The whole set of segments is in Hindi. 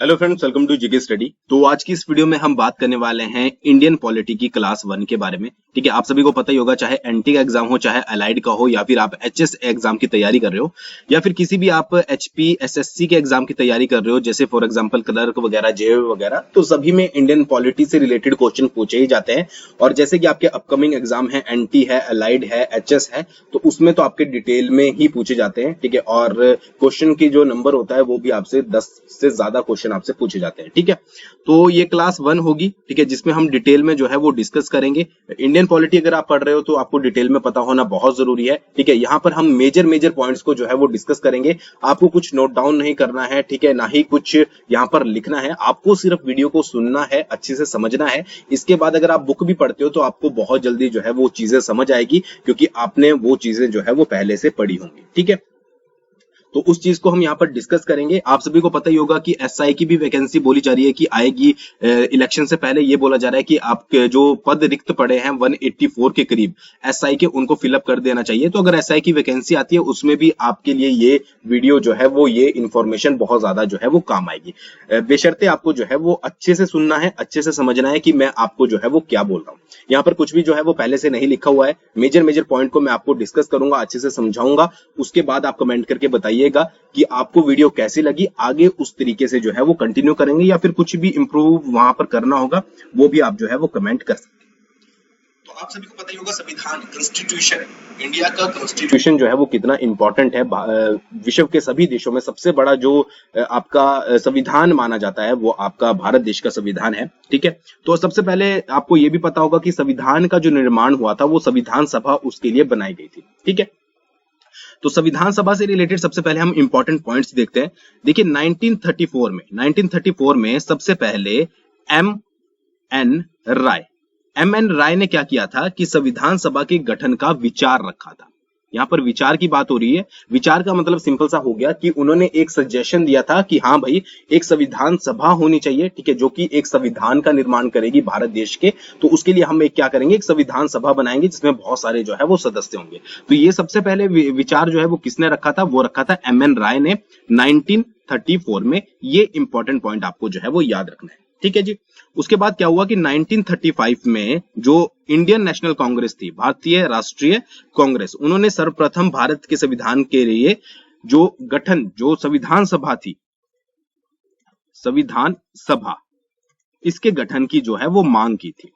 Hello friends, welcome to GK study. तो आज की इस वीडियो में हम बात करने वाले हैं इंडियन पॉलिटी की क्लास 1 के बारे में। ठीक है, आप सभी को पता ही होगा, चाहे एनटी का एग्जाम हो, चाहे अलाइड का हो, या फिर आप एचएस एग्जाम की तैयारी कर रहे हो, या फिर किसी भी आप एचपी एसएससी के एग्जाम की तैयारी कर रहे हो, जैसे फॉर एग्जांपल क्लर्क वगैरह, जेए वगैरह, तो सभी में इंडियन पॉलिटी से रिलेटेड क्वेश्चन पूछे ही जाते हैं। और जैसे कि आपके अपकमिंग एग्जाम है, एनटी है, अलाइड है, एचएस है, तो उसमें तो आपके डिटेल में ही पूछे जाते हैं। ठीक है, और क्वेश्चन की जो नंबर होता है वो भी आपसे 10 से ज्यादा क्वेश्चन आपसे पूछे जाते हैं। ठीक है, तो ये क्लास 1 होगी, ठीक है, जिसमें हम डिटेल में जो है वो डिस्कस करेंगे। इंडियन पॉलिटी अगर आप पढ़ रहे हो तो आपको डिटेल में पता होना बहुत जरूरी है। ठीक है, यहाँ पर हम मेजर पॉइंट्स को जो है वो डिस्कस करेंगे। आपको कुछ नोट डाउन नहीं करना है, ठीक है, ना ही कुछ यहाँ पर लिखना है, आपको सिर्फ वीडियो को सुनना है, अच्छे से समझना है। इसके बाद अगर आप बुक भी पढ़ते हो तो आपको बहुत जल्दी जो है वो चीजें समझ आएगी, क्योंकि आपने वो चीजें जो है वो पहले से पढ़ी होंगी। ठीक है, तो उस चीज को हम यहाँ पर डिस्कस करेंगे। आप सभी को पता ही होगा कि एसआई की भी वैकेंसी बोली जा रही है कि आएगी। इलेक्शन से पहले ये बोला जा रहा है कि आपके जो पद रिक्त पड़े हैं 184 के करीब एसआई के, उनको फिलअप कर देना चाहिए। तो अगर एसआई की वैकेंसी आती है उसमें भी आपके लिए ये वीडियो जो है वो, ये इंफॉर्मेशन बहुत ज्यादा जो है वो काम आएगी। बेशर्ते आपको जो है वो अच्छे से सुनना है, अच्छे से समझना है कि मैं आपको जो है वो क्या बोल रहा हूँ। यहाँ पर कुछ भी जो है वो पहले से नहीं लिखा हुआ है। मेजर पॉइंट को मैं आपको डिस्कस करूंगा, अच्छे से समझाऊंगा। उसके बाद आप कमेंट करके बताइएगा कि आपको वीडियो कैसी लगी। आगे उस तरीके से जो है वो कंटिन्यू करेंगे, या फिर कुछ भी इंप्रूव वहां पर करना होगा वो भी आप जो है वो कमेंट कर सकते हैं। तो आप सभी को पता ही होगा, संविधान, कॉन्स्टिट्यूशन, इंडिया का कॉन्स्टिट्यूशन जो है वो कितना इंपॉर्टेंट है। विश्व के सभी देशों में सबसे बड़ा जो आपका संविधान माना जाता है वो आपका भारत देश का संविधान है। ठीक है, तो सबसे पहले आपको ये भी पता होगा कि संविधान का जो निर्माण हुआ था वो संविधान सभा उसके लिए बनाई गई थी। ठीक है, तो संविधान सभा से रिलेटेड सबसे पहले हम इंपॉर्टेंट पॉइंट्स देखते हैं। देखिए 1934 में सबसे पहले एम एन राय ने क्या किया था कि संविधान सभा के गठन का विचार रखा था। यहाँ पर विचार की बात हो रही है। विचार का मतलब सिंपल सा हो गया कि उन्होंने एक सजेशन दिया था कि हाँ भाई, एक संविधान सभा होनी चाहिए, ठीक है, जो कि एक संविधान का निर्माण करेगी भारत देश के। तो उसके लिए हम एक क्या करेंगे, एक संविधान सभा बनाएंगे जिसमें बहुत सारे जो है वो सदस्य होंगे। तो ये सबसे पहले विचार जो है वो किसने रखा था, वो रखा था एम.एन. राय ने 1934 में। ये इंपॉर्टेंट पॉइंट आपको जो है वो याद रखना है। ठीक है जी, उसके बाद क्या हुआ कि 1935 में जो इंडियन नेशनल कांग्रेस थी, भारतीय राष्ट्रीय कांग्रेस, उन्होंने सर्वप्रथम भारत के संविधान के लिए जो गठन, जो संविधान सभा थी, संविधान सभा, इसके गठन की जो है वो मांग की थी।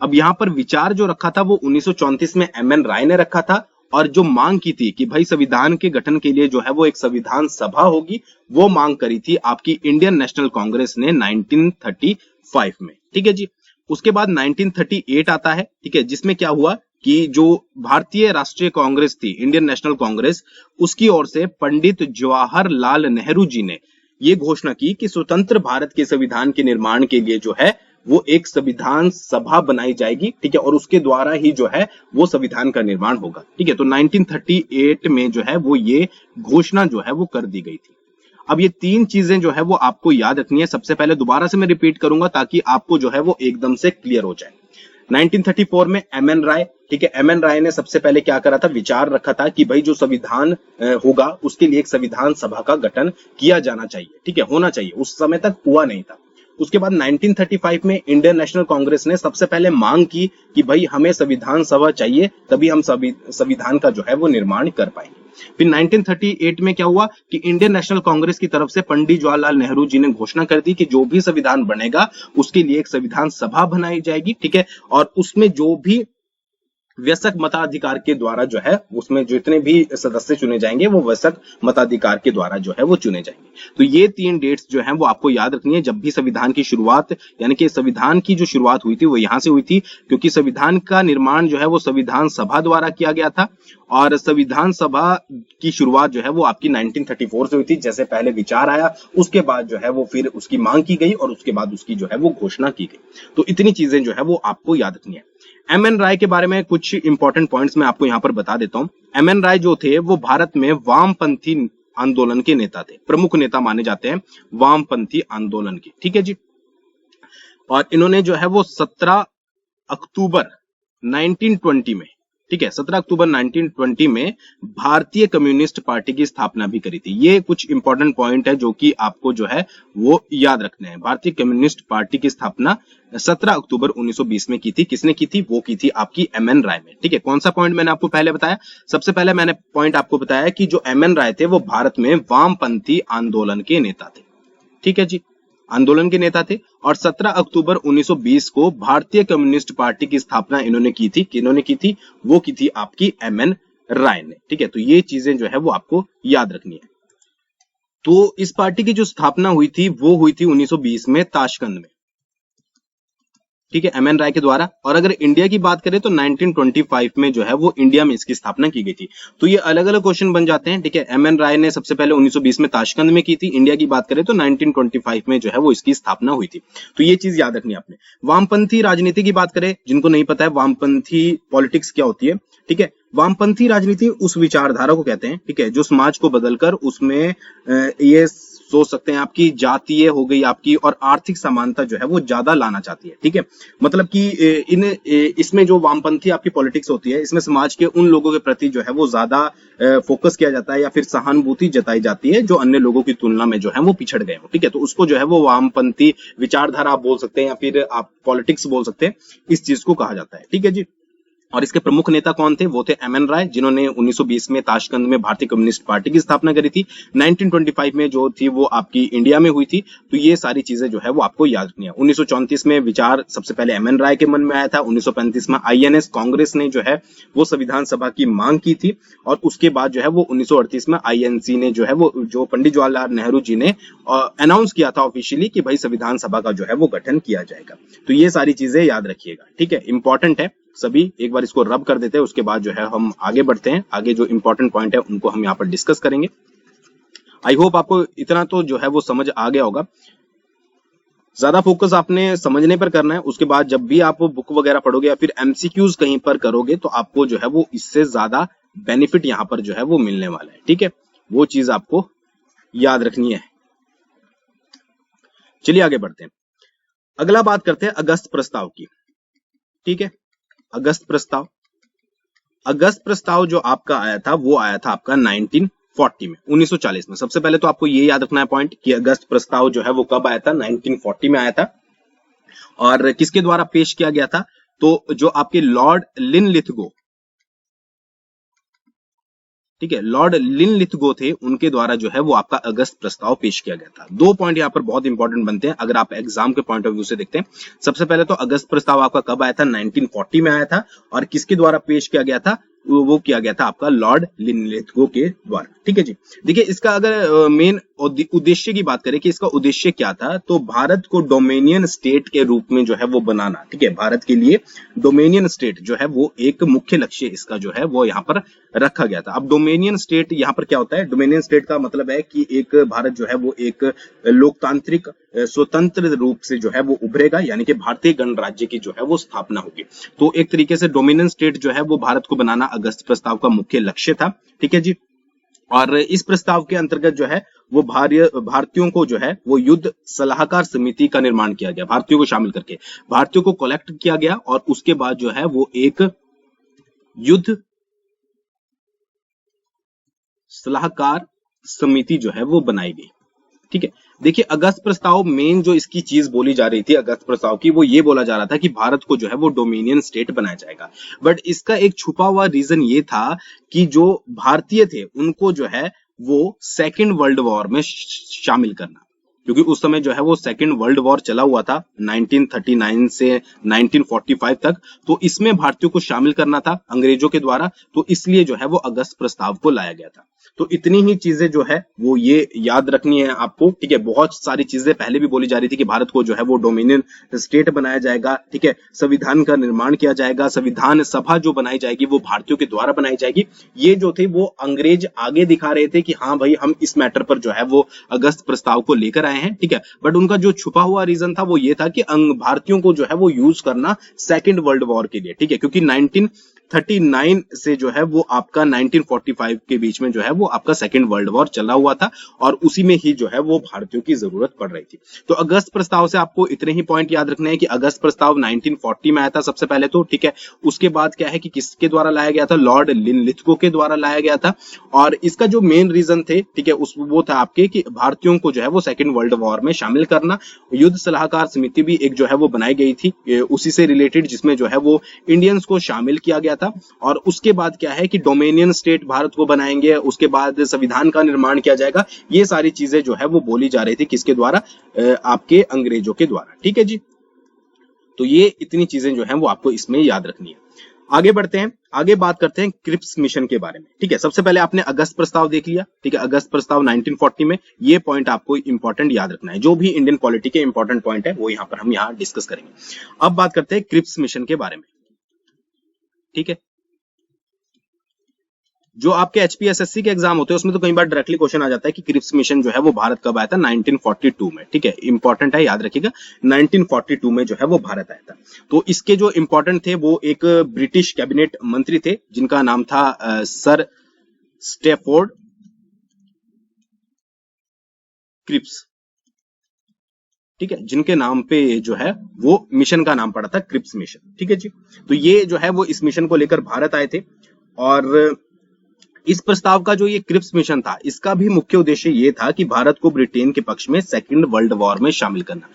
अब यहां पर विचार जो रखा था वो 1934 में एम.एन. राय ने रखा था, और जो मांग की थी कि भाई संविधान के गठन के लिए जो है वो एक संविधान सभा होगी, वो मांग करी थी आपकी इंडियन नेशनल कांग्रेस ने 1935 में। ठीक है जी, उसके बाद 1938 आता है। ठीक है, जिसमें क्या हुआ कि जो भारतीय राष्ट्रीय कांग्रेस थी, इंडियन नेशनल कांग्रेस, उसकी ओर से पंडित जवाहरलाल नेहरू जी ने ये घोषणा की कि स्वतंत्र भारत के संविधान के निर्माण के लिए जो है वो एक संविधान सभा बनाई जाएगी। ठीक है, और उसके द्वारा ही जो है वो संविधान का निर्माण होगा। ठीक है, तो 1938 में जो है वो ये घोषणा जो है वो कर दी गई थी। अब ये तीन चीजें जो है वो आपको याद रखनी है। सबसे पहले दोबारा से मैं रिपीट करूंगा ताकि आपको जो है वो एकदम से क्लियर हो जाए। 1934 में एम.एन. राय, ठीक है, एम.एन. राय ने सबसे पहले क्या करा था, विचार रखा था कि भाई जो संविधान होगा उसके लिए एक संविधान सभा का गठन किया जाना चाहिए। ठीक है, होना चाहिए, उस समय तक हुआ नहीं था। उसके बाद 1935 में इंडियन नेशनल कांग्रेस ने सबसे पहले मांग की कि भाई हमें संविधान सभा चाहिए, तभी हम संविधान का जो है वो निर्माण कर पाएंगे। फिर 1938 में क्या हुआ कि इंडियन नेशनल कांग्रेस की तरफ से पंडित जवाहरलाल नेहरू जी ने घोषणा कर दी कि जो भी संविधान बनेगा उसके लिए एक संविधान सभा बनाई जाएगी। ठीक है, और उसमें जो भी वयस्क मताधिकार के द्वारा जो है, उसमें जितने भी सदस्य चुने जाएंगे वो वयस्क मताधिकार के द्वारा जो है वो चुने जाएंगे। तो ये तीन डेट्स जो है वो आपको याद रखनी है जब भी संविधान की शुरुआत, यानी कि संविधान की जो शुरुआत हुई थी वो यहां से हुई थी, क्योंकि संविधान का निर्माण जो है वो संविधान सभा द्वारा किया गया था। और संविधान सभा की शुरुआत जो है वो आपकी 1934 से हुई थी। जैसे पहले विचार आया, उसके बाद जो है वो फिर उसकी मांग की गई, और उसके बाद उसकी जो है वो घोषणा की गई। तो इतनी चीजें जो है वो आपको याद रखनी है। एम.एन. राय के बारे में कुछ इंपॉर्टेंट पॉइंट्स मैं आपको यहां पर बता देता हूं। एम.एन. राय जो थे वो भारत में वामपंथी आंदोलन के नेता थे, प्रमुख नेता माने जाते हैं वामपंथी आंदोलन के। ठीक है जी, और इन्होंने जो है वो 17 अक्टूबर 1920 में, ठीक है। 17 अक्टूबर 1920 में भारतीय कम्युनिस्ट पार्टी की स्थापना भी करी थी। ये कुछ इंपॉर्टेंट पॉइंट है जो कि आपको जो है वो याद रखने हैं। भारतीय कम्युनिस्ट पार्टी की स्थापना 17 अक्टूबर 1920 में की थी। किसने की थी? वो की थी आपकी एम.एन. राय ने। ठीक है। कौन सा पॉइंट मैंने आपको पहले बताया? सबसे पहले मैंने पॉइंट आपको बताया कि जो एम.एन. राय थे वो भारत में वामपंथी आंदोलन के नेता थे। ठीक है जी, आंदोलन के नेता थे। और 17 अक्टूबर 1920 को भारतीय कम्युनिस्ट पार्टी की स्थापना इन्होंने की थी। किन्होंने की थी? वो की थी आपकी एम.एन. राय ने। ठीक है। तो ये चीजें जो है वो आपको याद रखनी है। तो इस पार्टी की जो स्थापना हुई थी वो हुई थी 1920 में ताशकंद में। ठीक है, एम.एन. राय के द्वारा। और अगर इंडिया की बात करें तो 1925 में जो है वो इंडिया में इसकी स्थापना की गई थी। तो ये अलग अलग क्वेश्चन बन जाते हैं। ठीक है, एम.एन. राय ने सबसे पहले 1920 में ताशकंद में की थी। इंडिया की बात करें तो 1925 में जो है वो इसकी स्थापना हुई थी। तो ये चीज याद रखनी है आपने। वामपंथी राजनीति की बात करें, जिनको नहीं पता है वामपंथी पॉलिटिक्स क्या होती है, ठीक है, वामपंथी राजनीति उस विचारधारा को कहते हैं, ठीक है, जो समाज को बदलकर उसमें ये सोच सकते हैं आपकी जातीय हो गई आपकी और आर्थिक समानता जो है वो ज्यादा लाना चाहती है। ठीक है, मतलब कि इसमें जो वामपंथी आपकी पॉलिटिक्स होती है, इसमें समाज के उन लोगों के प्रति जो है वो ज्यादा फोकस किया जाता है या फिर सहानुभूति जताई जाती है जो अन्य लोगों की तुलना में जो है वो पिछड़ गए हो। ठीक है, तो उसको जो है वो वामपंथी विचारधारा आप बोल सकते हैं या फिर आप पॉलिटिक्स बोल सकते हैं, इस चीज को कहा जाता है। ठीक है जी। और इसके प्रमुख नेता कौन थे? वो थे एम.एन. राय, जिन्होंने 1920 में ताशकंद में भारतीय कम्युनिस्ट पार्टी की स्थापना करी थी। 1925 में जो थी वो आपकी इंडिया में हुई थी। तो ये सारी चीजें जो है वो आपको याद रखनी है। 1934 में विचार सबसे पहले एम.एन. राय के मन में आया था। 1935 में आईएनएस कांग्रेस ने जो है वो संविधान सभा की मांग की थी और उसके बाद जो है वो 1938 में आईएनसी ने जो है वो जो पंडित जवाहरलाल नेहरू जी ने अनाउंस किया था ऑफिशियली कि भाई संविधान सभा का जो है वो गठन किया जाएगा। तो ये सारी चीजें याद रखिएगा। ठीक है, इंपॉर्टेंट है सभी, एक बार इसको रब कर देते हैं, उसके बाद जो है हम आगे बढ़ते हैं। आगे जो इंपॉर्टेंट पॉइंट है उनको हम यहाँ पर डिस्कस करेंगे। आई होप आपको इतना तो जो है वो समझ आ गया होगा। ज्यादा फोकस आपने समझने पर करना है। उसके बाद जब भी आप बुक वगैरह पढ़ोगे या फिर एमसीक्यूज कहीं पर करोगे तो आपको जो है वो इससे ज्यादा बेनिफिट यहाँ पर जो है वो मिलने वाला है। ठीक है, वो चीज आपको याद रखनी है। चलिए आगे बढ़ते हैं। अगला बात करते हैं अगस्त प्रस्ताव की। ठीक है, अगस्त प्रस्ताव, अगस्त प्रस्ताव जो आपका आया था वो आया था आपका 1940 में, 1940 में। सबसे पहले तो आपको ये याद रखना है पॉइंट कि अगस्त प्रस्ताव जो है वो कब आया था? 1940 में आया था। और किसके द्वारा पेश किया गया था? तो जो आपके लॉर्ड लिनलिथगो, ठीक है, लॉर्ड लिनलिथगो थे, उनके द्वारा जो है वो आपका अगस्त प्रस्ताव पेश किया गया था। दो पॉइंट यहाँ पर बहुत इंपॉर्टेंट बनते हैं अगर आप एग्जाम के पॉइंट ऑफ व्यू से देखते हैं। सबसे पहले तो अगस्त प्रस्ताव आपका कब आया था? 1940 में आया था। और किसके द्वारा पेश किया गया था? वो किया गया था आपका लॉर्ड लिनलिथगो के द्वारा। ठीक है जी। देखिए, इसका अगर मेन उद्देश्य की बात करें कि इसका उद्देश्य क्या था, तो भारत को डोमिनियन स्टेट के रूप में जो है वो बनाना। ठीक है, भारत के लिए डोमिनियन स्टेट जो है वो एक मुख्य लक्ष्य इसका जो है वो यहाँ पर रखा गया था। अब डोमिनियन स्टेट यहाँ पर क्या होता है? डोमिनियन स्टेट का मतलब है कि एक भारत जो है वो एक लोकतांत्रिक स्वतंत्र रूप से जो है वो उभरेगा, यानी कि भारतीय गणराज्य की जो है वो स्थापना होगी। तो एक तरीके से डोमिनियन स्टेट जो है वो भारत को बनाना अगस्त प्रस्ताव का मुख्य लक्ष्य था। ठीक है जी। और इस प्रस्ताव के अंतर्गत जो है वो भारतीयों को जो है वो युद्ध सलाहकार समिति का निर्माण किया गया। भारतीयों को शामिल करके भारतीयों को कलेक्ट किया गया और उसके बाद जो है वो एक युद्ध सलाहकार समिति जो है वो बनाई गई। ठीक है, देखिए अगस्त प्रस्ताव मेन जो इसकी चीज बोली जा रही थी अगस्त प्रस्ताव की, वो ये बोला जा रहा था कि भारत को जो है वो डोमिनियन स्टेट बनाया जाएगा। बट इसका एक छुपा हुआ रीजन ये था कि जो भारतीय थे उनको जो है वो सेकेंड वर्ल्ड वॉर में शामिल करना, क्योंकि उस समय जो है वो सेकेंड वर्ल्ड वॉर चला हुआ था 1939 से 1945 तक। तो इसमें भारतीयों को शामिल करना था अंग्रेजों के द्वारा, तो इसलिए जो है वो अगस्त प्रस्ताव को लाया गया था। तो इतनी ही चीजें जो है वो ये याद रखनी है आपको। ठीक है, बहुत सारी चीजें पहले भी बोली जा रही थी कि भारत को जो है वो डोमिनियन स्टेट बनाया जाएगा। ठीक है, संविधान का निर्माण किया जाएगा, संविधान सभा जो बनाई जाएगी वो भारतीयों के द्वारा बनाई जाएगी। ये जो थे वो अंग्रेज आगे दिखा रहे थे कि हाँ भाई हम इस मैटर पर जो है वो अगस्त प्रस्ताव को लेकर आए हैं। ठीक है, बट उनका जो छुपा हुआ रीजन था वो ये था कि भारतीयों को जो है वो यूज करना सेकेंड वर्ल्ड वॉर के लिए। ठीक है, क्योंकि 1939 से जो है वो आपका 1945 के बीच में जो है वो आपका सेकेंड वर्ल्ड वॉर चला हुआ था, और उसी में ही जो है वो भारतीयों की जरूरत पड़ रही थी। तो अगस्त प्रस्ताव से आपको इतने ही पॉइंट याद रखने हैं कि अगस्त प्रस्ताव 1940 में आया था सबसे पहले तो, ठीक है। उसके बाद क्या है कि किसके द्वारा लाया गया था, लॉर्ड लिनलिथगो के द्वारा लाया गया था, और इसका जो मेन रीजन थे, ठीक है, उस वो था आपके कि भारतीयों को जो है वो सेकेंड वर्ल्ड वॉर में शामिल करना। युद्ध सलाहकार समिति भी एक जो है वो बनाई गई थी उसी से रिलेटेड, जिसमें जो है वो इंडियंस को शामिल किया गया था। और उसके बाद क्या है कि डोमिनियन स्टेट भारत को बनाएंगे, उसके बाद संविधान का निर्माण किया जाएगा। ये सारी चीजें जो है वो बोली जा रही थी किसके द्वारा, आपके अंग्रेजों के द्वारा, ठीक है जी। तो ये इतनी चीजें जो है वो आपको इसमें याद रखनी है। आगे बढ़ते हैं, आगे बात करते हैं क्रिप्स मिशन के बारे में, ठीक है। सबसे पहले आपने अगस्त प्रस्ताव देख लिया, ठीक है, अगस्त प्रस्ताव 1940 में। ये पॉइंट आपको इंपॉर्टेंट याद रखना है, जो भी इंडियन पॉलिटी के इंपॉर्टेंट पॉइंट है वो हम यहाँ डिस्कस करेंगे। अब बात करते हैं क्रिप्स मिशन के बारे में, ठीक है। जो आपके एचपीएसएससी के एग्जाम होते हैं उसमें तो कई बार डायरेक्टली क्वेश्चन आ जाता है कि क्रिप्स मिशन जो है वो भारत कब आया था, 1942 में, ठीक है। इंपॉर्टेंट है, याद रखिएगा, 1942 में जो है वो भारत आया था। तो इसके जो इंपॉर्टेंट थे वो एक ब्रिटिश कैबिनेट मंत्री थे जिनका नाम था सर स्टैफोर्ड क्रिप्स, ठीक है, जिनके नाम पे जो है वो मिशन का नाम पड़ा था क्रिप्स मिशन, ठीक है जी। तो ये जो है वो इस मिशन को लेकर भारत आए थे, और इस प्रस्ताव का जो ये क्रिप्स मिशन था इसका भी मुख्य उद्देश्य ये था कि भारत को ब्रिटेन के पक्ष में सेकेंड वर्ल्ड वॉर में शामिल करना,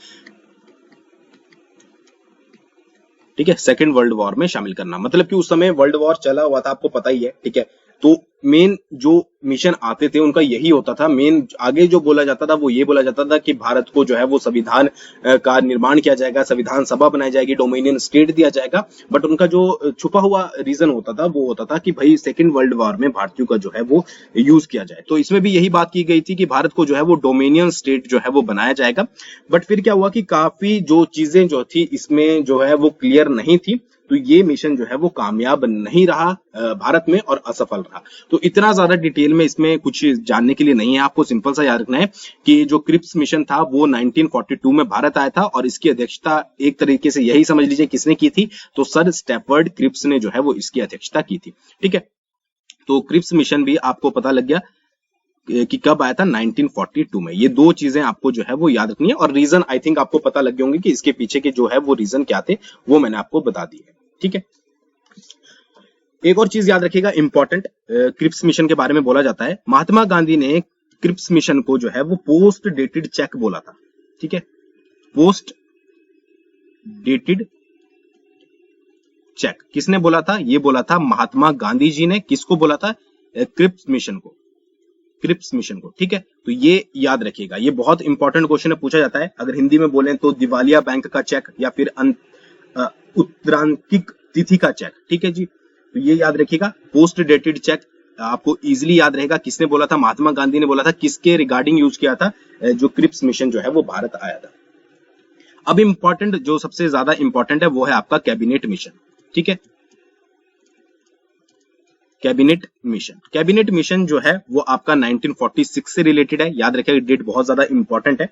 ठीक है, सेकेंड वर्ल्ड वॉर में शामिल करना। मतलब कि उस समय वर्ल्ड वॉर चला हुआ था, आपको पता ही है, ठीक है। तो मेन जो मिशन आते थे उनका यही होता था, मेन आगे जो बोला जाता था वो ये बोला जाता था कि भारत को जो है वो संविधान का निर्माण किया जाएगा, संविधान सभा बनाई जाएगी, डोमिनियन स्टेट दिया जाएगा। बट उनका जो छुपा हुआ रीजन होता था वो होता था कि भाई सेकेंड वर्ल्ड वॉर में भारतीयों का जो है वो यूज किया जाए। तो इसमें भी यही बात की गई थी कि भारत को जो है वो डोमिनियन स्टेट जो है वो बनाया जाएगा। बट फिर क्या हुआ कि काफी जो चीजें जो थी इसमें जो है वो क्लियर नहीं थी, तो ये मिशन जो है वो कामयाब नहीं रहा भारत में, और असफल रहा। तो इतना ज्यादा डिटेल में इसमें कुछ जानने के लिए नहीं है, आपको सिंपल सा याद रखना है कि जो क्रिप्स मिशन था वो 1942 में भारत आया था, और इसकी अध्यक्षता एक तरीके से यही समझ लीजिए किसने की थी, तो सर स्टैफर्ड क्रिप्स ने जो है वो इसकी अध्यक्षता की थी, ठीक है। तो क्रिप्स मिशन भी आपको पता लग गया कि कब आया था, 1942 में। ये दो चीजें आपको जो है वो याद रखनी है, और रीजन आई थिंक आपको पता लग गए होंगे कि इसके पीछे के जो है वो रीजन क्या थे, वो मैंने आपको बता दी है, ठीक है। एक और चीज याद रखिएगा इंपॉर्टेंट, क्रिप्स मिशन के बारे में बोला जाता है, महात्मा गांधी ने क्रिप्स मिशन को जो है वो पोस्ट डेटेड चेक बोला था, ठीक है। पोस्ट डेटेड चेक किसने बोला था, ये बोला था महात्मा गांधी जी ने। किसको बोला था, क्रिप्स मिशन को, क्रिप्स मिशन को, ठीक है। तो ये याद रखिएगा, ये बहुत इंपॉर्टेंट क्वेश्चन है, पूछा जाता है। अगर हिंदी में बोलें तो दिवालिया बैंक का चेक, या फिर उत्तरांकिक तिथि का चेक, ठीक है जी। तो ये याद रखिएगा, पोस्ट डेटेड चेक आपको इजीली याद रहेगा। किसने बोला था, महात्मा गांधी ने बोला था। किसके रिगार्डिंग यूज किया था, जो क्रिप्स मिशन जो है वो भारत आया था। अब इंपॉर्टेंट, जो सबसे ज्यादा इंपॉर्टेंट है वो है आपका कैबिनेट मिशन, ठीक है। कैबिनेट मिशन, कैबिनेट मिशन जो है वो आपका 1946 से रिलेटेड है, याद रखिएगा, डेट बहुत ज्यादा इंपॉर्टेंट है।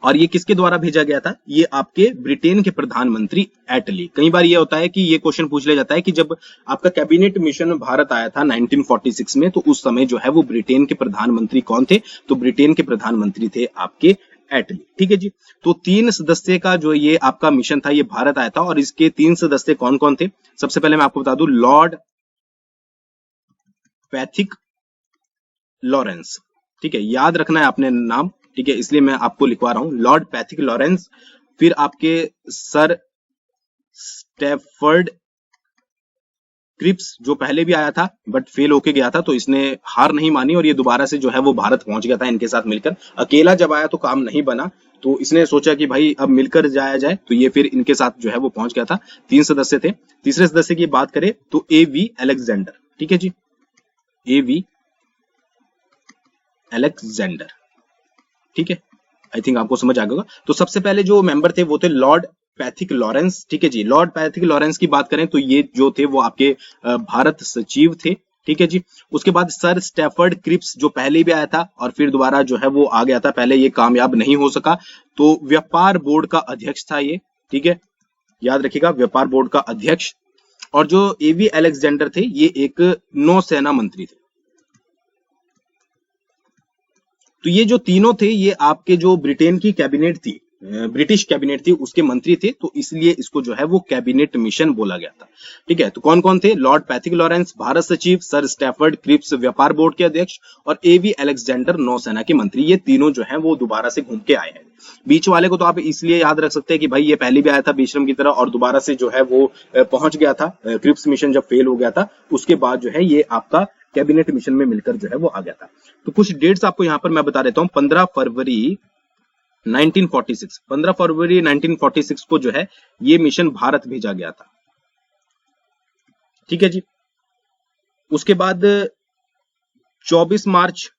और ये किसके द्वारा भेजा गया था, ये आपके ब्रिटेन के प्रधानमंत्री एटली। कई बार ये होता है कि ये क्वेश्चन पूछ लिया जाता है कि जब आपका कैबिनेट मिशन भारत आया था 1946 में, तो उस समय जो है वो ब्रिटेन के प्रधानमंत्री कौन थे, तो ब्रिटेन के प्रधानमंत्री थे आपके एटली, ठीक है जी। तो 3 सदस्य का जो ये आपका मिशन था ये भारत आया था, और इसके 3 सदस्य कौन कौन थे, सबसे पहले मैं आपको बता दूं, लॉर्ड पैथिक लॉरेंस, ठीक है, याद रखना है आपने नाम, ठीक है, इसलिए मैं आपको लिखवा रहा हूं, लॉर्ड पैथिक लॉरेंस। फिर आपके सर स्टैफर्ड क्रिप्स, जो पहले भी आया था बट फेल होके गया था, तो इसने हार नहीं मानी और ये दोबारा से जो है वो भारत पहुंच गया था इनके साथ मिलकर। अकेला जब आया तो काम नहीं बना, तो इसने सोचा कि भाई अब मिलकर जाया जाए, तो ये फिर इनके साथ जो है वो पहुंच गया था। 3 सदस्य थे। तीसरे सदस्य की बात करें तो एवी अलेक्जेंडर, ठीक है जी, एवी अलेक्जेंडर, ठीक है, आई थिंक आपको समझ आ गया। तो सबसे पहले जो मेंबर थे वो थे लॉर्ड पैथिक लॉरेंस, ठीक है जी। लॉर्ड पैथिक लॉरेंस की बात करें तो ये जो थे वो आपके भारत सचिव थे, ठीक है जी। उसके बाद सर स्टैफर्ड क्रिप्स, जो पहले भी आया था और फिर दोबारा जो है वो आ गया था, पहले ये कामयाब नहीं हो सका, तो व्यापार बोर्ड का अध्यक्ष था ये, ठीक है, याद रखिएगा, व्यापार बोर्ड का अध्यक्ष। और जो एवी अलेक्जेंडर थे ये एक नौसेना मंत्री थे। तो ये जो तीनों थे ये आपके जो ब्रिटेन की कैबिनेट थी, ब्रिटिश कैबिनेट थी, उसके मंत्री थे, तो इसलिए इसको जो है वो कैबिनेट मिशन बोला गया था। ठीक है, तो कौन कौन थे? लॉर्ड पैथिक लॉरेंस भारत सचिव, सर स्टैफर्ड क्रिप्स व्यापार बोर्ड के अध्यक्ष और एवी अलेक्जेंडर नौसेना के मंत्री। ये तीनों जो है वो दोबारा से घूम के आए हैं। बीच वाले को तो आप इसलिए याद रख सकते हैं कि भाई ये पहले भी आया था बेशरम की तरह और दोबारा से जो है वो पहुंच गया था। क्रिप्स मिशन जब फेल हो गया था उसके बाद जो है ये आपका कैबिनेट मिशन में मिलकर जो है वो आ गया था। तो कुछ डेट्स आपको यहां पर मैं बता देता हूं। 15 फरवरी 1946 को जो है ये मिशन भारत भेजा गया था। ठीक है जी। उसके बाद 24 मार्च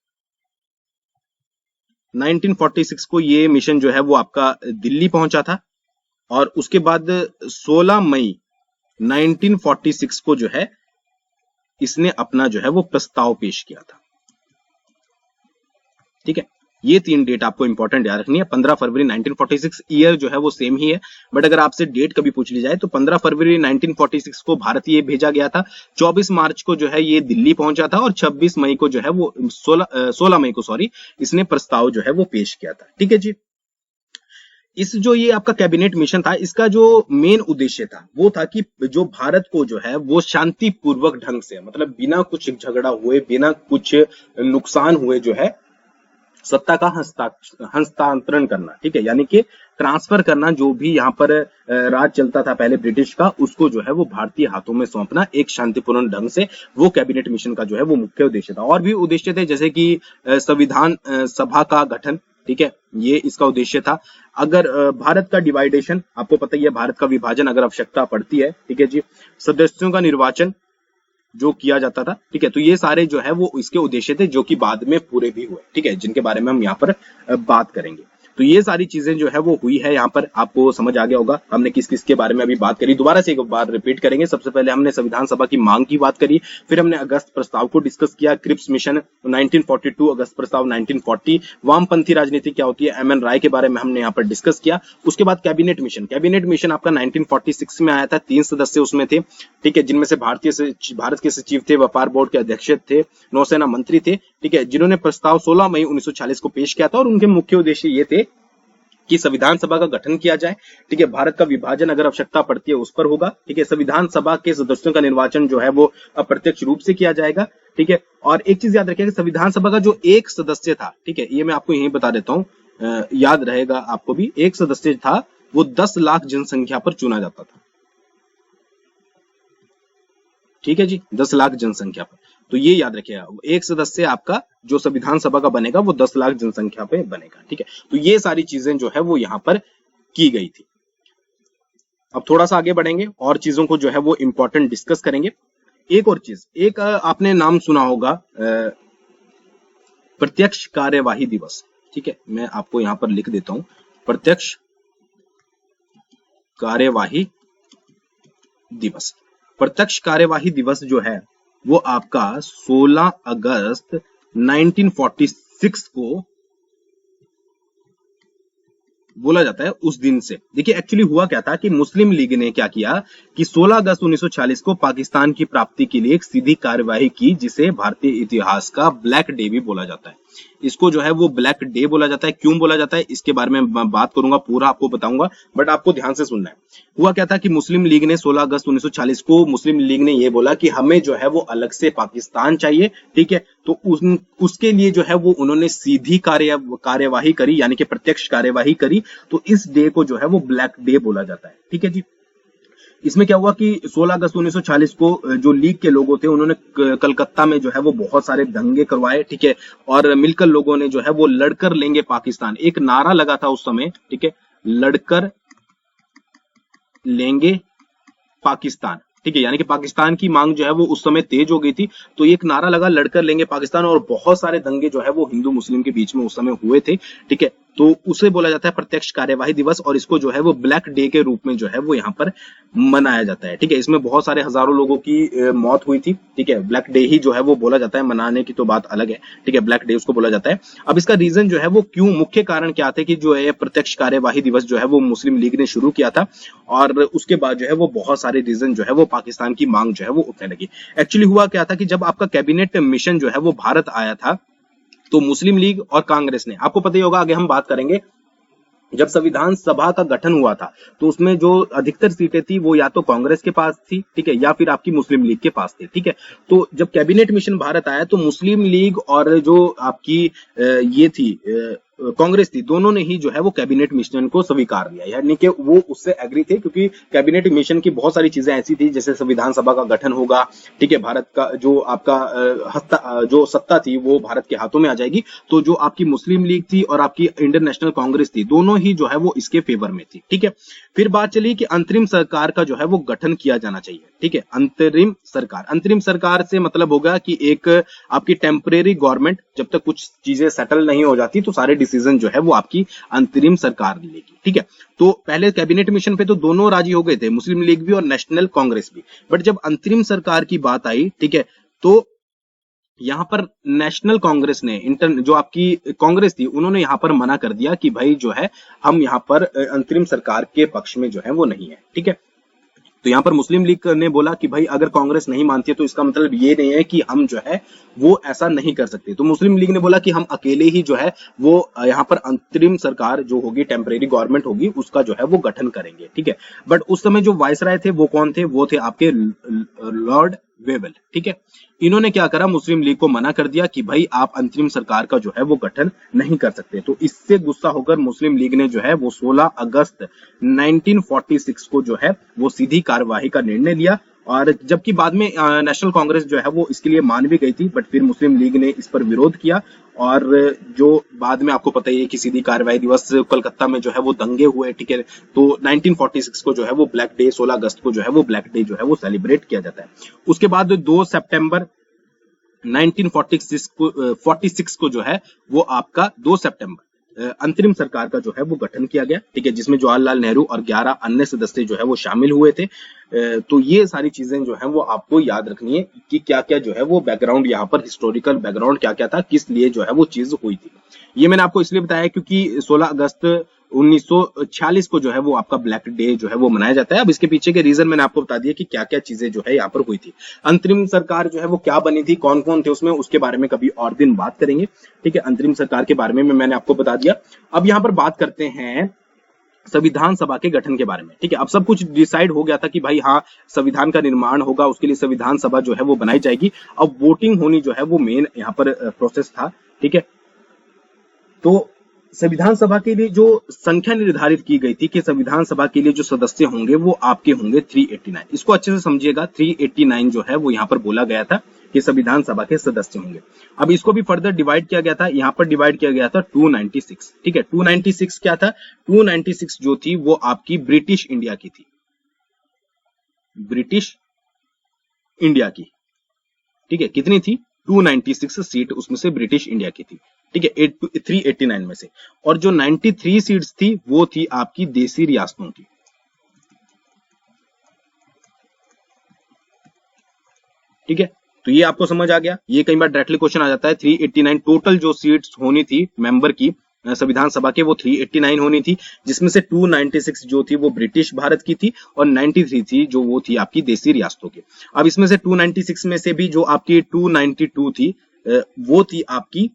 1946 को ये मिशन जो है वो आपका दिल्ली पहुंचा था और उसके बाद 16 मई 1946 को जो है इसने अपना जो है वो प्रस्ताव पेश किया था। ठीक है, ये 3 डेट आपको इंपॉर्टेंट याद रखनी है। 15 फरवरी 1946, ईयर जो है वो सेम ही है, बट अगर आपसे डेट कभी पूछ ली जाए तो 15 फरवरी 1946 को भारत ये भेजा गया था, 24 मार्च को जो है ये दिल्ली पहुंचा था और 26 मई को जो है वो 16 मई को इसने प्रस्ताव जो है वो पेश किया था। ठीक है जी। इस जो ये आपका कैबिनेट मिशन था, इसका जो मेन उद्देश्य था वो था कि जो भारत को जो है वो शांतिपूर्वक ढंग से, मतलब बिना कुछ झगड़ा हुए, बिना कुछ नुकसान हुए जो है सत्ता का हस्तांतरण करना। ठीक है, यानी कि ट्रांसफर करना, जो भी यहाँ पर राज चलता था पहले ब्रिटिश का, उसको जो है वो भारतीय हाथों में सौंपना एक शांतिपूर्ण ढंग से। वो कैबिनेट मिशन का जो है वो मुख्य उद्देश्य था। और भी उद्देश्य थे, जैसे कि संविधान सभा का गठन। ठीक है, ये इसका उद्देश्य था। अगर भारत का डिवाइडेशन, आपको पता ही है भारत का विभाजन अगर आवश्यकता पड़ती है, ठीक है जी, सदस्यों का निर्वाचन जो किया जाता था। ठीक है, तो ये सारे जो है वो इसके उद्देश्य थे जो कि बाद में पूरे भी हुए। ठीक है, जिनके बारे में हम यहाँ पर बात करेंगे। तो ये सारी चीजें जो है वो हुई है, यहाँ पर आपको समझ आ गया होगा हमने किस किस के बारे में अभी बात करी। दोबारा से एक बार रिपीट करेंगे। सबसे पहले हमने संविधान सभा की मांग की बात करी, फिर हमने अगस्त प्रस्ताव को डिस्कस किया, क्रिप्स मिशन 1942, अगस्त प्रस्ताव 1940, वामपंथी राजनीति क्या होती है, एमएन राय के बारे में हमने यहाँ पर डिस्कस किया। उसके बाद कैबिनेट मिशन आपका 1946 में आया था, 3 सदस्य उसमें थे। ठीक है, जिनमें से भारत के सचिव थे, व्यापार बोर्ड के अध्यक्ष थे, नौसेना मंत्री थे। ठीक है, जिन्होंने प्रस्ताव 16 मई 1940 को पेश किया था और उनके मुख्य उद्देश्य ये थे कि संविधान सभा का गठन किया जाए। ठीक है, भारत का विभाजन अगर आवश्यकता पड़ती है उस पर होगा। ठीक है, संविधान सभा के सदस्यों का निर्वाचन जो है वो अप्रत्यक्ष रूप से किया जाएगा। ठीक है, और एक चीज याद रखिएगा, संविधान सभा का जो एक सदस्य था, ठीक है, ये मैं आपको यही बता देता हूँ, याद रहेगा आपको भी, एक सदस्य था वो 10 लाख जनसंख्या पर चुना जाता था। ठीक है जी, 10 लाख जनसंख्या पर। तो ये याद रखिएगा, एक सदस्य आपका जो संविधान सभा का बनेगा वो 10 लाख जनसंख्या पे बनेगा। ठीक है, तो ये सारी चीजें जो है वो यहाँ पर की गई थी। अब थोड़ा सा आगे बढ़ेंगे और चीजों को जो है वो इंपॉर्टेंट डिस्कस करेंगे। एक और चीज, एक आपने नाम सुना होगा प्रत्यक्ष कार्यवाही दिवस। ठीक है, मैं आपको यहाँ पर लिख देता हूं, प्रत्यक्ष कार्यवाही दिवस। प्रत्यक्ष कार्यवाही दिवस जो है वो आपका 16 अगस्त 1946 को बोला जाता है, उस दिन से। देखिए एक्चुअली हुआ क्या था कि मुस्लिम लीग ने क्या किया कि 16 अगस्त 1940 को पाकिस्तान की प्राप्ति के लिए एक सीधी कार्यवाही की, जिसे भारतीय इतिहास का ब्लैक डे भी बोला जाता है। इसको जो है वो ब्लैक डे बोला जाता है। क्यों बोला जाता है इसके बारे में मैं बात करूंगा, पूरा आपको बताऊंगा, बट आपको ध्यान से सुनना है। हुआ क्या था कि मुस्लिम लीग ने 16 अगस्त 1940 को मुस्लिम लीग ने ये बोला कि हमें जो है वो अलग से पाकिस्तान चाहिए। ठीक है, तो उसके लिए जो है वो उन्होंने सीधी कार्यवाही करी, यानी कि प्रत्यक्ष कार्यवाही करी। तो इस डे को जो है वो ब्लैक डे बोला जाता है। ठीक है जी। इसमें क्या हुआ कि 16 अगस्त 1940 को जो लीग के लोगों थे उन्होंने कलकत्ता में जो है वो बहुत सारे दंगे करवाए। ठीक है, और मिलकर लोगों ने जो है वो लड़कर लेंगे पाकिस्तान, एक नारा लगा था उस समय। ठीक है, लड़कर लेंगे पाकिस्तान। ठीक है, यानी कि पाकिस्तान की मांग जो है वो उस समय तेज हो गई थी, तो एक नारा लगा लड़कर लेंगे पाकिस्तान, और बहुत सारे दंगे जो है वो हिंदू मुस्लिम के बीच में उस समय हुए थे। ठीक है, तो उसे बोला जाता है प्रत्यक्ष कार्यवाही दिवस, और इसको जो है वो ब्लैक डे के रूप में जो है वो यहाँ पर मनाया जाता है। ठीक है, इसमें बहुत सारे हजारों लोगों की मौत हुई थी। ठीक है, ब्लैक डे ही जो है वो बोला जाता है, मनाने की तो बात अलग है। ठीक है, ब्लैक डे उसको बोला जाता है। अब इसका रीजन जो है वो क्यों, मुख्य कारण क्या थे कि जो है प्रत्यक्ष कार्यवाही दिवस जो है वो मुस्लिम लीग ने शुरू किया था, और उसके बाद जो है वो बहुत सारे रीजन जो है वो पाकिस्तान की मांग जो है वो उठने लगी। एक्चुअली हुआ क्या था कि जब आपका कैबिनेट मिशन जो है वो भारत आया था, तो मुस्लिम लीग और कांग्रेस ने, आपको पता ही होगा, आगे हम बात करेंगे, जब संविधान सभा का गठन हुआ था तो उसमें जो अधिकतर सीटें थी वो या तो कांग्रेस के पास थी, ठीक है, या फिर आपकी मुस्लिम लीग के पास थी। ठीक है, तो जब कैबिनेट मिशन भारत आया तो मुस्लिम लीग और जो आपकी ये थी कांग्रेस थी, दोनों ने ही जो है वो कैबिनेट मिशन को स्वीकार लिया, यानी कि वो उससे एग्री थे, क्योंकि कैबिनेट मिशन की बहुत सारी चीजें ऐसी थी, जैसे संविधान सभा का गठन होगा, ठीक है, भारत का जो आपका जो सत्ता थी वो भारत के हाथों में आ जाएगी। तो जो आपकी मुस्लिम लीग थी और आपकी इंडियन नेशनल कांग्रेस थी, दोनों ही जो है वो इसके फेवर में थी। ठीक है, फिर बात चली कि अंतरिम सरकार का जो है वो गठन किया जाना चाहिए। ठीक है, अंतरिम सरकार से मतलब होगा कि एक आपकी टेम्परेरी गवर्नमेंट, जब तक कुछ चीजें सेटल नहीं हो जाती तो सारे डिसीजन जो है वो आपकी अंतरिम सरकार लेगी। ठीक है, तो पहले कैबिनेट मिशन पे तो दोनों राजी हो गए थे, मुस्लिम लीग भी और नेशनल कांग्रेस भी, बट जब अंतरिम सरकार की बात आई, ठीक है, तो यहां पर नेशनल कांग्रेस ने, जो आपकी कांग्रेस थी, उन्होंने यहां पर मना कर दिया कि भाई जो है हम यहां पर अंतरिम सरकार के पक्ष में जो है वो नहीं है। ठीक है, तो यहां पर मुस्लिम लीग ने बोला कि भाई अगर कांग्रेस नहीं मानती है तो इसका मतलब ये नहीं है कि हम जो है वो ऐसा नहीं कर सकते। तो मुस्लिम लीग ने बोला कि हम अकेले ही जो है वो यहां पर अंतरिम सरकार जो होगी, टेम्परेरी गवर्नमेंट होगी, उसका जो है वो गठन करेंगे। ठीक है, बट उस समय जो वायसराय थे वो कौन थे, वो थे आपके लॉर्ड वेवल। ठीक है, इन्होंने क्या करा, मुस्लिम लीग को मना कर दिया कि भाई आप अंतरिम सरकार का जो है वो गठन नहीं कर सकते। तो इससे गुस्सा होकर मुस्लिम लीग ने जो है वो 16 अगस्त 1946 को जो है वो सीधी कार्यवाही का निर्णय लिया, और जबकि बाद में नेशनल कांग्रेस जो है वो इसके लिए मान भी गई थी, बट फिर मुस्लिम लीग ने इस पर विरोध किया, और जो बाद में आपको पता ही है कि सीधी कार्यवाही दिवस कोलकाता में जो है वो दंगे हुए। ठीक है, तो 1946 को जो है वो ब्लैक डे, 16 अगस्त को जो है वो ब्लैक डे जो है वो सेलिब्रेट किया जाता है। उसके बाद 2 सितंबर 1946 को जो है वो आपका 2 सितंबर अंतरिम सरकार का जो है वो गठन किया गया। ठीक है, जिसमें जवाहरलाल नेहरू और 11 अन्य सदस्य जो है वो शामिल हुए थे। तो ये सारी चीजें जो है वो आपको याद रखनी है कि क्या क्या जो है वो बैकग्राउंड, यहाँ पर हिस्टोरिकल बैकग्राउंड क्या क्या था, किस लिए जो है वो चीज हुई थी। ये मैंने आपको इसलिए बताया क्योंकि 16 अगस्त 1946 को जो है वो आपका ब्लैक डे जो है वो मनाया जाता है। अब इसके पीछे के रीजन मैंने आपको बता दिया कि क्या क्या चीजें जो है यहाँ पर हुई थी। अंतरिम सरकार जो है वो क्या बनी थी, कौन कौन थे उसमें, उसके बारे में कभी और दिन बात करेंगे। ठीक है, अंतरिम सरकार के बारे में मैंने आपको बता दिया। अब यहाँ पर बात करते हैं संविधान सभा के गठन के बारे में। ठीक है, अब सब कुछ डिसाइड हो गया था कि भाई हाँ, संविधान का निर्माण होगा, उसके लिए संविधान सभा जो है वो बनाई जाएगी। अब वोटिंग होनी जो है वो मेन यहाँ पर प्रोसेस था। ठीक है, तो संविधान सभा के लिए जो संख्या निर्धारित की गई थी कि संविधान सभा के लिए जो सदस्य होंगे वो आपके होंगे 389। इसको अच्छे से समझिएगा, 389 जो है वो यहाँ पर बोला गया था कि संविधान सभा के सदस्य होंगे। अब इसको भी फर्दर डिवाइड किया गया था, यहाँ पर डिवाइड किया गया था 296। ठीक है, 296 क्या था, 296 जो थी वो आपकी ब्रिटिश इंडिया की थी, ब्रिटिश इंडिया की। ठीक है, कितनी थी, 296 सीट उसमें से ब्रिटिश इंडिया की थी। ठीक है, 389 में से, और जो 93 सीट्स थी वो थी आपकी देसी रियासतों की। ठीक है, तो ये आपको समझ आ गया। ये कई बार डायरेक्टली क्वेश्चन आ जाता है। 389 टोटल जो सीट्स होनी थी मेंबर की संविधान सभा के, वो 389 होनी थी, जिसमें से 296 जो थी वो ब्रिटिश भारत की थी, और 93 थी जो वो थी आपकी देसी रियासतों की। अब इसमें से 296 में से भी जो आपकी 292 थी वो थी आपकी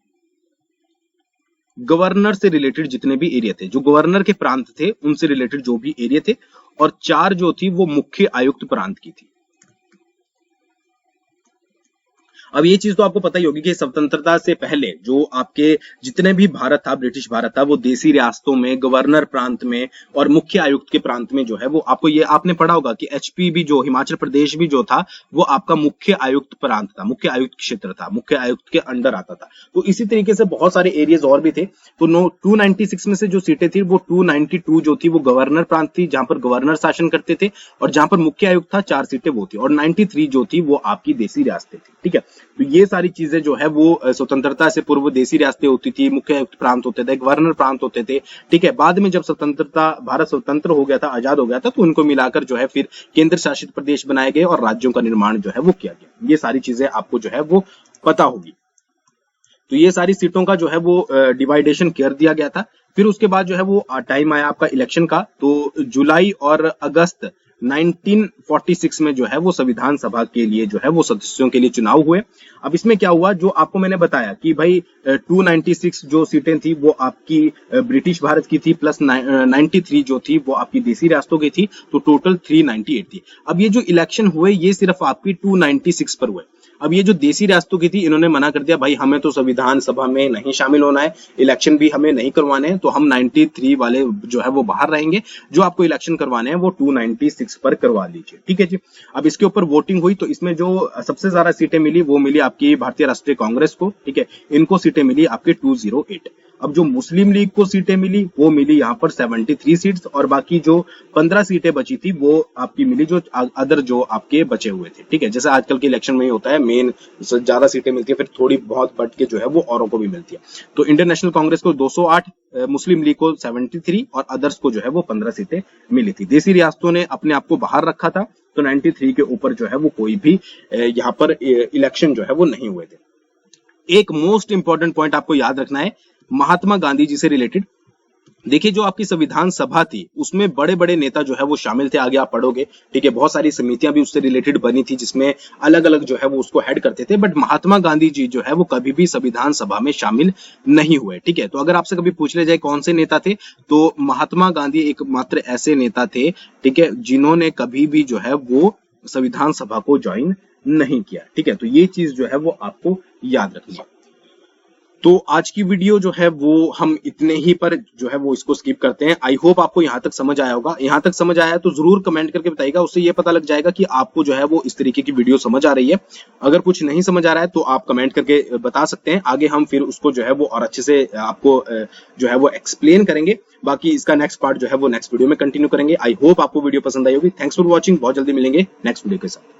गवर्नर से रिलेटेड जितने भी एरिया थे, जो गवर्नर के प्रांत थे उनसे रिलेटेड जो भी एरिया थे, और 4 जो थी वो मुख्य आयुक्त प्रांत की थी। अब ये चीज तो आपको पता ही होगी कि स्वतंत्रता से पहले जो आपके जितने भी भारत था, ब्रिटिश भारत था, वो देसी रियासतों में, गवर्नर प्रांत में और मुख्य आयुक्त के प्रांत में जो है वो आपको, ये आपने पढ़ा होगा कि एचपी भी, जो हिमाचल प्रदेश भी जो था वो आपका मुख्य आयुक्त प्रांत था, मुख्य आयुक्त क्षेत्र था, मुख्य आयुक्त के अंडर आता था। तो इसी तरीके से बहुत सारे एरियाज और भी थे। तो 296 में से जो सीटें थी वो 292 जो थी वो गवर्नर प्रांत थी, जहां पर गवर्नर शासन करते थे, और जहां पर मुख्य आयुक्त था 4 सीटें वो थी, और 93 जो थी वो आपकी देसी रियासतें थी। ठीक है, तो ये सारी चीजें जो है वो स्वतंत्रता से पूर्व देसी रियासतें होती थी, मुख्य आयुक्त प्रांत होते थे, गवर्नर प्रांत होते थे, ठीक है। बाद में जब भारत स्वतंत्र हो गया था, आजाद हो गया था, तो उनको मिलाकर जो है फिर केंद्र शासित प्रदेश बनाए गए और राज्यों का निर्माण जो है वो किया गया। ये सारी चीजें आपको जो है वो पता होगी। तो ये सारी सीटों का जो है वो डिवाइडेशन कर दिया गया था। फिर उसके बाद जो है वो टाइम आया आपका इलेक्शन का, तो जुलाई और अगस्त 1946 में जो है वो संविधान सभा के लिए जो है वो सदस्यों के लिए चुनाव हुए। अब इसमें क्या हुआ, जो आपको मैंने बताया कि भाई 296 जो सीटें थी वो आपकी ब्रिटिश भारत की थी, प्लस 93 जो थी वो आपकी देसी रियासतों की थी, तो टोटल 398 थी। अब ये जो इलेक्शन हुए ये सिर्फ आपकी 296 पर हुए। अब ये जो देसी रियासतों की थी इन्होंने मना कर दिया, भाई हमें तो संविधान सभा में नहीं शामिल होना है, इलेक्शन भी हमें नहीं करवाने हैं, तो हम 93 वाले जो है वो बाहर रहेंगे, जो आपको इलेक्शन करवाने हैं वो 296 पर करवा लीजिए, ठीक है जी। अब इसके ऊपर वोटिंग हुई, तो इसमें जो सबसे ज्यादा सीटें मिली वो मिली आपकी भारतीय राष्ट्रीय कांग्रेस को, ठीक है, इनको सीटें मिली आपके 208। अब जो मुस्लिम लीग को सीटें मिली वो मिली यहाँ पर 73 सीट्स, और बाकी जो 15 सीटें बची थी वो आपकी मिली जो अदर जो आपके बचे हुए थे, ठीक है। जैसे आजकल के इलेक्शन में ही होता है, मेन ज्यादा सीटें मिलती है, फिर थोड़ी बहुत बट के जो है वो औरों को भी मिलती है। तो इंडियन नेशनल कांग्रेस को 208, मुस्लिम लीग को 73 और अदर्स को जो है वो 15 सीटें मिली थी। देसी रियासतों ने अपने आप को बाहर रखा था, तो 93 के ऊपर जो है वो कोई भी यहाँ पर इलेक्शन जो है वो नहीं हुए थे। एक मोस्ट इंपॉर्टेंट पॉइंट आपको याद रखना है महात्मा गांधी जी से रिलेटेड। देखिए जो आपकी संविधान सभा थी उसमें बड़े बड़े नेता जो है वो शामिल थे, आगे आप पढ़ोगे, ठीक है। बहुत सारी समितियां भी उससे रिलेटेड बनी थी जिसमें अलग अलग जो है वो उसको हेड करते थे, बट महात्मा गांधी जी जो है वो कभी भी संविधान सभा में शामिल नहीं हुए, ठीक है। तो अगर आपसे कभी पूछ ले जाए कौन से नेता थे, तो महात्मा गांधी एकमात्र ऐसे नेता थे, ठीक है, जिन्होंने कभी भी जो है वो संविधान सभा को ज्वाइन नहीं किया, ठीक है। तो ये चीज जो है वो आपको याद रखनी है। तो आज की वीडियो जो है वो हम इतने ही पर जो है वो इसको स्किप करते हैं। आई होप आपको यहाँ तक समझ आया होगा। यहाँ तक समझ आया तो जरूर कमेंट करके बताइएगा, उससे ये पता लग जाएगा कि आपको जो है वो इस तरीके की वीडियो समझ आ रही है। अगर कुछ नहीं समझ आ रहा है तो आप कमेंट करके बता सकते हैं, आगे हम फिर उसको जो है वो और अच्छे से आपको जो है वो एक्सप्लेन करेंगे। बाकी इसका नेक्स्ट पार्ट जो है वो नेक्स्ट वीडियो में कंटिन्यू करेंगे। आई होप आपको वीडियो पसंद आई होगी। Thanks for watching. बहुत जल्दी मिलेंगे नेक्स्ट वीडियो के साथ।